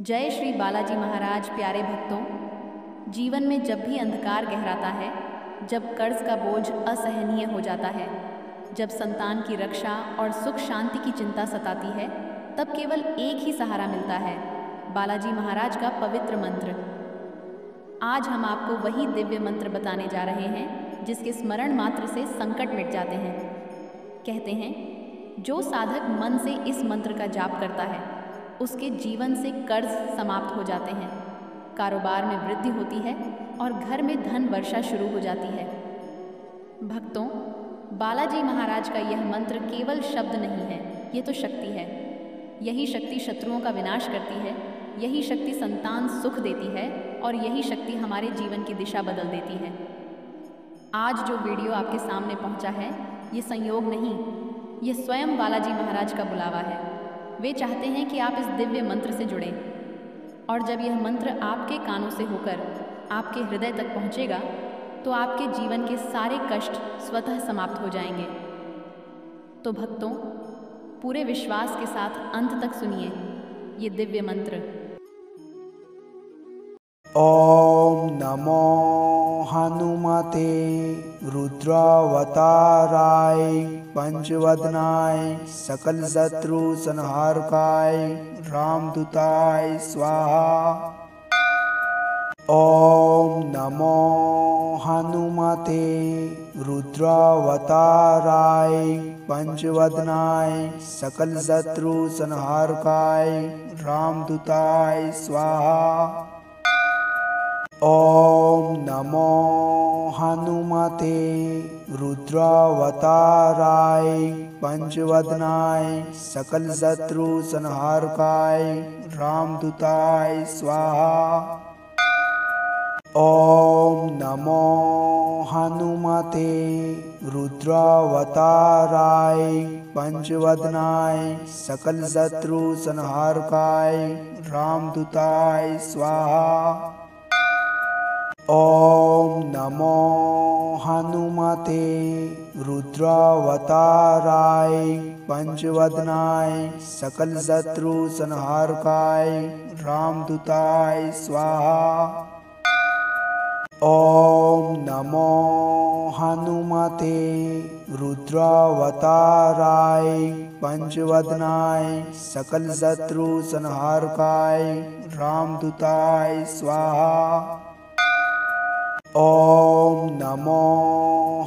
जय श्री बालाजी महाराज। प्यारे भक्तों, जीवन में जब भी अंधकार गहराता है, जब कर्ज का बोझ असहनीय हो जाता है, जब संतान की रक्षा और सुख शांति की चिंता सताती है, तब केवल एक ही सहारा मिलता है, बालाजी महाराज का पवित्र मंत्र। आज हम आपको वही दिव्य मंत्र बताने जा रहे हैं जिसके स्मरण मात्र से संकट मिट जाते हैं। कहते हैं, जो साधक मन से इस मंत्र का जाप करता है उसके जीवन से कर्ज समाप्त हो जाते हैं, कारोबार में वृद्धि होती है और घर में धन वर्षा शुरू हो जाती है। भक्तों, बालाजी महाराज का यह मंत्र केवल शब्द नहीं है, ये तो शक्ति है। यही शक्ति शत्रुओं का विनाश करती है, यही शक्ति संतान सुख देती है और यही शक्ति हमारे जीवन की दिशा बदल देती है। आज जो वीडियो आपके सामने पहुंचा है, ये संयोग नहीं, ये स्वयं बालाजी महाराज का बुलावा है। वे चाहते हैं कि आप इस दिव्य मंत्र से जुड़ें, और जब यह मंत्र आपके कानों से होकर आपके हृदय तक पहुंचेगा तो आपके जीवन के सारे कष्ट स्वतः समाप्त हो जाएंगे। तो भक्तों, पूरे विश्वास के साथ अंत तक सुनिए ये दिव्य मंत्र। ओम नमो हनुमते रुद्रावताराय पंचवदनाय सकल शत्रु संहारकाय रामदूताय स्वाहा। ओम नमो हनुमते रुद्रावताराय पंचवदनाय सकल शत्रु संहारकाय रामदूताय स्वाहा। ओम नमो हनुमते रुद्रावताराय पंचवदनाय सकल शत्रु संहारकाय रामदूताय स्वाहा। ओम नमो हनुमते रुद्रावताराय पंचवदनाय सकल शत्रु संहारकाय रामदूताय स्वाहा। ओम नमो हनुमते रुद्रावताराय पंचवदनाय सकल शत्रु संहारकाय रामदूताय स्वाहा। ओम नमो हनुमते रुद्रावताराय पंचवदनाय सकल शत्रु संहारकाय रामदूताय स्वाहा। ओम नमो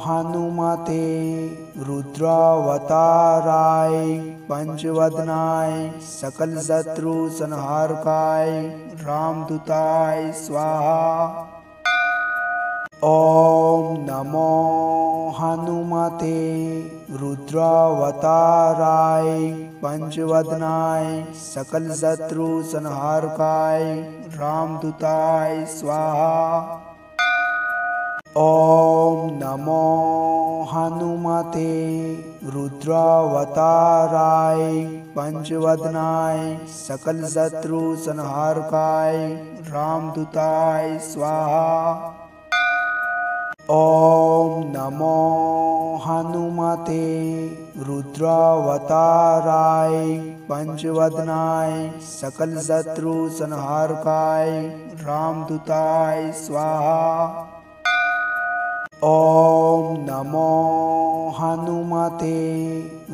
हनुमते रुद्रावताराय पंचवदनाय सकल शत्रु संहारकाय रामदूताय स्वाहा। ओम नमो हनुमते रुद्रावताराय पंचवदनाय सकल शत्रु संहारकाय रामदूताय स्वाहा। ओम नमो हनुमते रुद्रावताराय पंचवदनाय सकल शत्रु संहारकाय रामदूताय स्वाहा। ओम नमो हनुमते रुद्रावताराय पंचवदनाय सकल शत्रु संहारकाय रामदूताय स्वाहा। ओम नमो हनुमते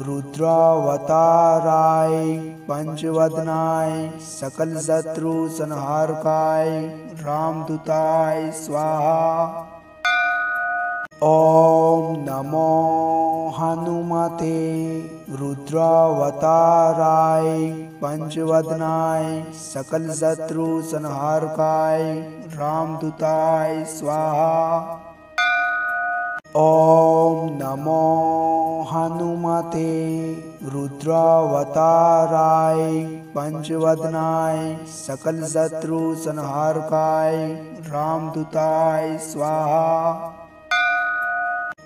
रुद्रावताराय पंचवदनाय सकल शत्रु संहारकाय रामदूताय स्वाहा। ओम नमो हनुमते रुद्रावताराय पंचवदनाय सकल शत्रु संहारकाय रामदूताय स्वाहा। ओम नमो हनुमते रुद्रावताराय पंचवदनाय सकल शत्रु संहारकाय रामदूताय स्वाहा।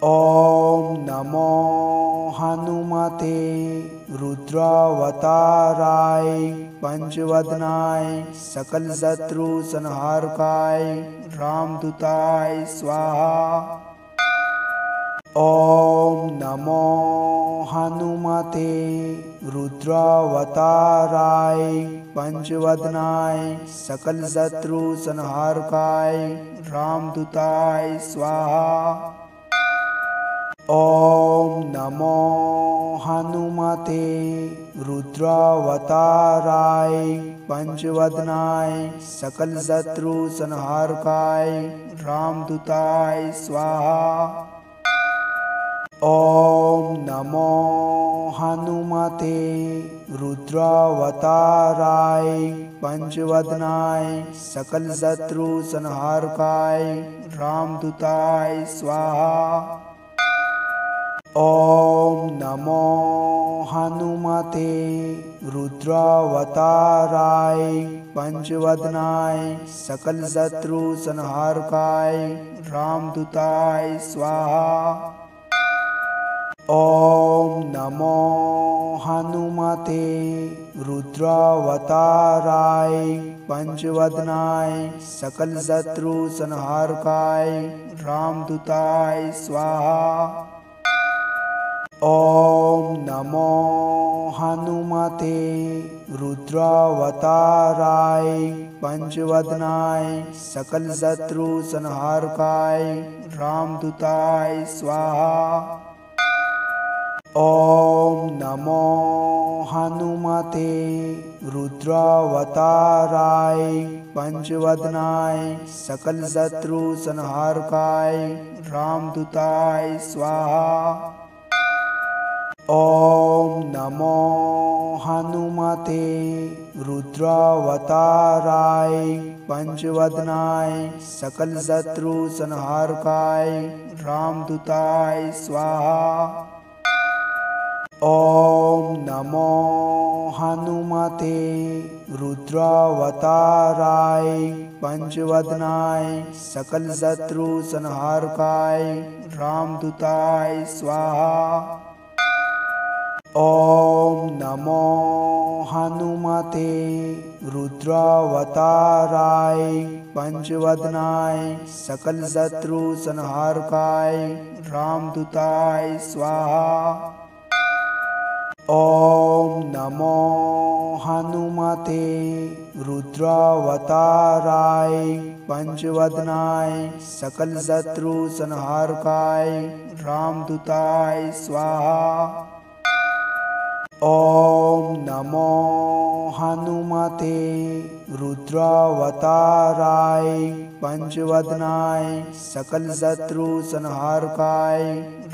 ओम नमो हनुमते रुद्रावताराय पंचवदनाय सकल शत्रु संहारकाय रामदूताय स्वाहा। ॐ नमो हनुमते रुद्रावताराय पंचवदनाय सकलशत्रुसंहारकाय रामदूताय स्वाहा। ॐ नमो हनुमते रुद्रावताराय पंचवदनाय सकलशत्रुसंहारकाय रामदूताय स्वाहा। ॐ नमो हनुमते रुद्रावताराय पंचवदनाय सकलशत्रुसंहारकाय रामदूताय स्वाहा। ॐ नमो हनुमते रुद्रावताराय पंचवदनाय सकलशत्रुसंहारकाय रामदूताय स्वाहा। ॐ नमो हनुमते रुद्रावताराय पंचवदनाय सकलशत्रुसंहारकाय रामदूताय स्वाहा। ॐ नमो हनुमते रुद्रावताराय पंचवदनाय सकलशत्रुसंहारकाय रामदूताय स्वाहा। ॐ नमो हनुमते रुद्रावताराय पंचवदनाय सकलशत्रुसंहारकाय रामदूताय स्वाहा। ॐ नमो हनुमते रुद्रावताराय पंचवदनाय सकलशत्रुसंहारकाय रामदूताय स्वाहा। ॐ नमो हनुमते रुद्रावताराय पंचवदनाय सकलशत्रुसंहारकाय रामदूताय स्वाहा। ॐ नमो हनुमते रुद्रावताराय पंचवदनाय सकलशत्रुसंहारकाय रामदूताय स्वाहा। ॐ नमो हनुमते रुद्रावताराय पंचवदनाय सकलशत्रुसंहारकाय रामदूताय स्वाहा। ॐ नमो हनुमते रुद्रावताराय पंचवदनाय सकलशत्रुसंहारकाय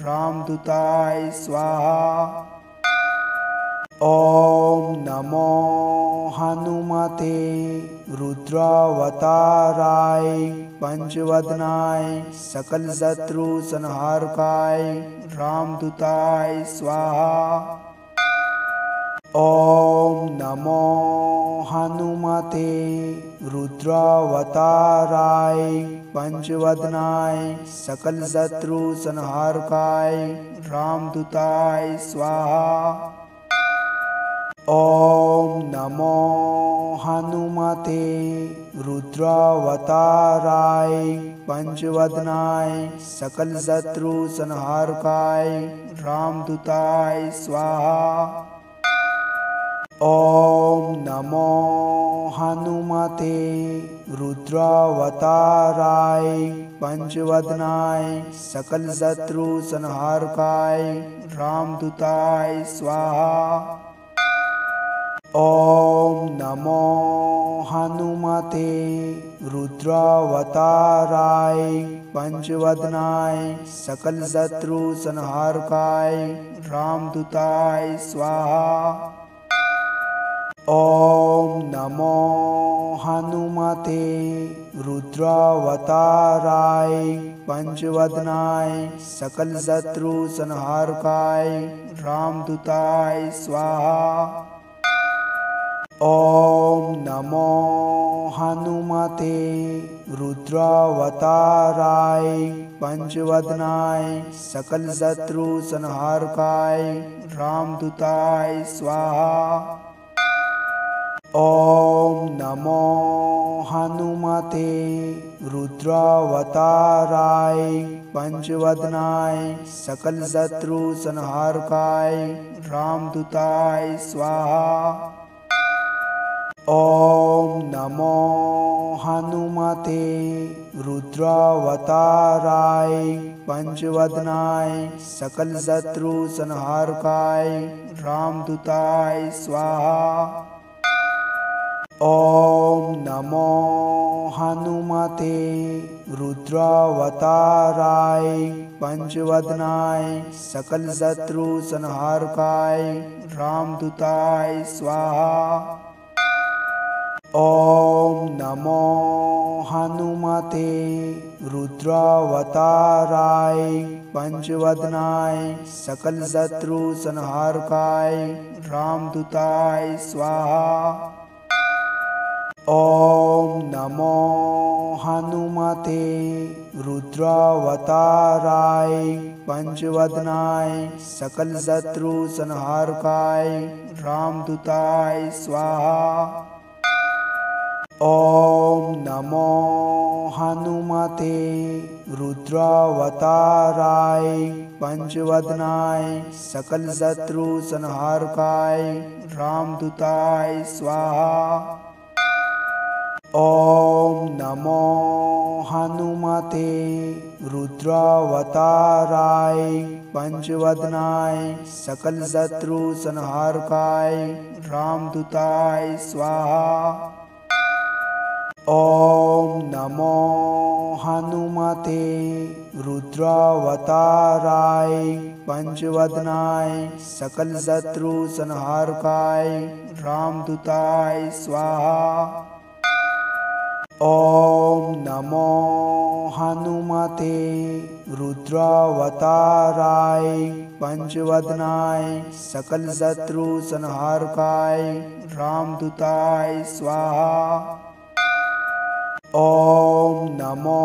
रामदूताय स्वाहा। ॐ नमो हनुमते रुद्रावताराय पंचवदनाय सकलशत्रुसंहारकाय रामदूताय स्वाहा। ॐ नमो हनुमते रुद्रावताराय पंचवदनाय सकलशत्रुसंहारकाय रामदूताय स्वाहा। ॐ नमो हनुमते रुद्रावताराय पंचवदनाय सकलशत्रुसंहारकाय रामदूताय स्वाहा। ॐ नमो हनुमते रुद्रावताराय पंचवदनाय सकलशत्रुसंहारकाय रामदूताय स्वाहा। ॐ नमो हनुमते रुद्रावताराय पंचवदनाय सकलशत्रुसंहारकाय रामदूताय स्वाहा। ॐ नमो हनुमते रुद्रावताराय पंचवदनाय सकलशत्रुसंहारकाय रामदूताय स्वाहा। ॐ नमो हनुमते रुद्रावताराय पंचवदनाय सकलशत्रुसंहारकाय रामदूताय स्वाहा। ॐ नमो हनुमते रुद्रावताराय पंचवदनाय सकल शत्रु संहारकाय रामदूताय स्वाहा। ओम नमो हनुमते रुद्रावताराय पंचवदनाय सकल शत्रु संहारकाय रामदूताय स्वाहा। ओम नमो हनुमते रुद्रावताराय पंचवदनाय सकल शत्रु संहारकाय रामदूताय स्वाहा। ओम नमो हनुमते रुद्रावताराय पंचवदनाय सकल शत्रु संहारकाय रामदूताय स्वाहा। ओम नमो हनुमते रुद्रावताराय पंचवदनाय सकल शत्रु संहारकाय रामदूताय स्वाहा। ओम नमो हनुमते रुद्रावताराय पंचवदनाय सकल शत्रु संहारकाय रामदूताय स्वाहा। ओम नमो हनुमते रुद्रावताराय पंचवदनाय सकल शत्रु संहारकाय रामदूताय स्वाहा। ओम नमो हनुमते रुद्रावताराय पंचवदनाय सकल शत्रु संहारकाय रामदूताय स्वाहा। ओम नमो हनुमते रुद्रावताराय पंचवदनाय सकल शत्रु संहारकाय रामदूताय स्वाहा। ओम नमो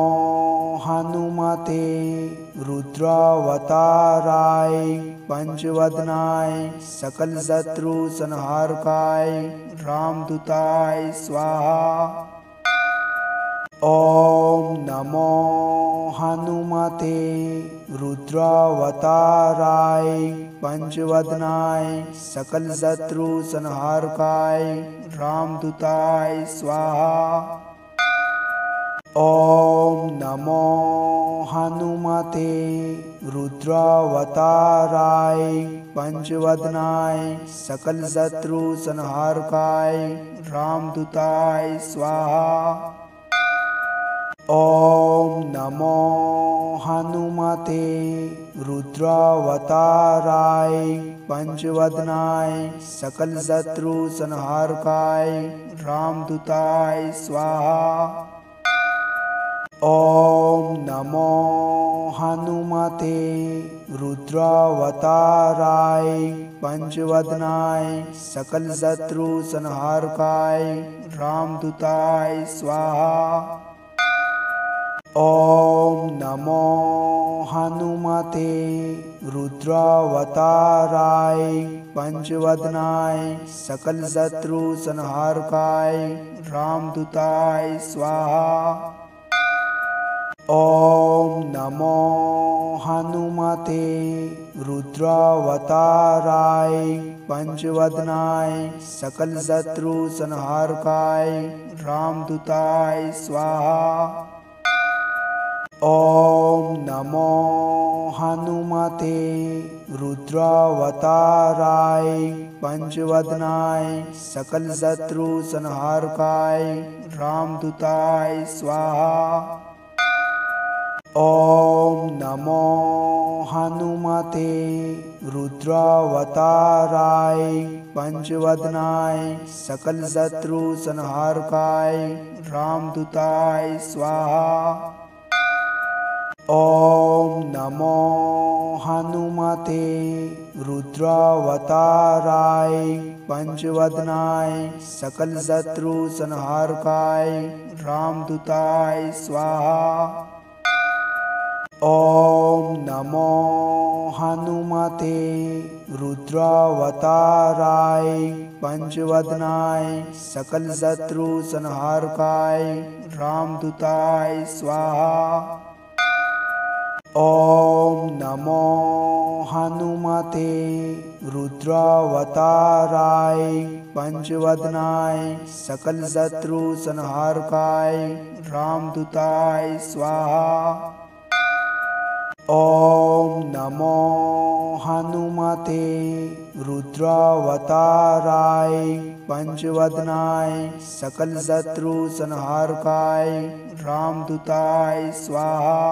हनुमते रुद्रावताराय पंचवदनाय सकल शत्रु संहारकाय रामदूताय स्वाहा। ओम नमो हनुमते रुद्रावताराय पंचवदनाय सकल शत्रु संहारकाय रामदूताय स्वाहा। ओम नमो हनुमते रुद्रावताराय पंचवदनाय सकल शत्रु संहारकाय रामदूताय स्वाहा। ओम नमो हनुमते रुद्रावताराय पंचवदनाय सकल शत्रु संहारकाय रामदूताय स्वाहा। ओम नमो हनुमते रुद्रावताराय पंचवदनाय सकल शत्रु संहारकाय रामदूताय स्वाहा। ओम नमो हनुमते रुद्रावताराय पंचवदनाय सकल शत्रु संहारकाय रामदूताय स्वाहा। ओम नमो हनुमते रुद्रावताराय पंचवदनाय सकल शत्रु संहारकाय रामदूताय स्वाहा। ओम नमो हनुमते रुद्रावताराय पंचवदनाय सकल शत्रु संहारकाय रामदूताय स्वाहा। ओम नमो हनुमते रुद्रावताराय पंचवदनाय सकल शत्रु संहारकाय रामदूताय स्वाहा। ओम नमो हनुमते रुद्रावताराय पंचवदनाय सकल शत्रु संहारकाय रामदूताय स्वाहा। ॐ नमो हनुमते रुद्रावताराय पंचवदनाय सकलशत्रुसंहारकाय रामदूताय स्वाहा। ॐ नमो हनुमते रुद्रावताराय पंचवदनाय सकलशत्रुसंहारकाय रामदूताय स्वाहा। ॐ नमो हनुमते रुद्रावताराय पंचवदनाय सकलशत्रुसंहारकाय रामदूताय स्वाहा।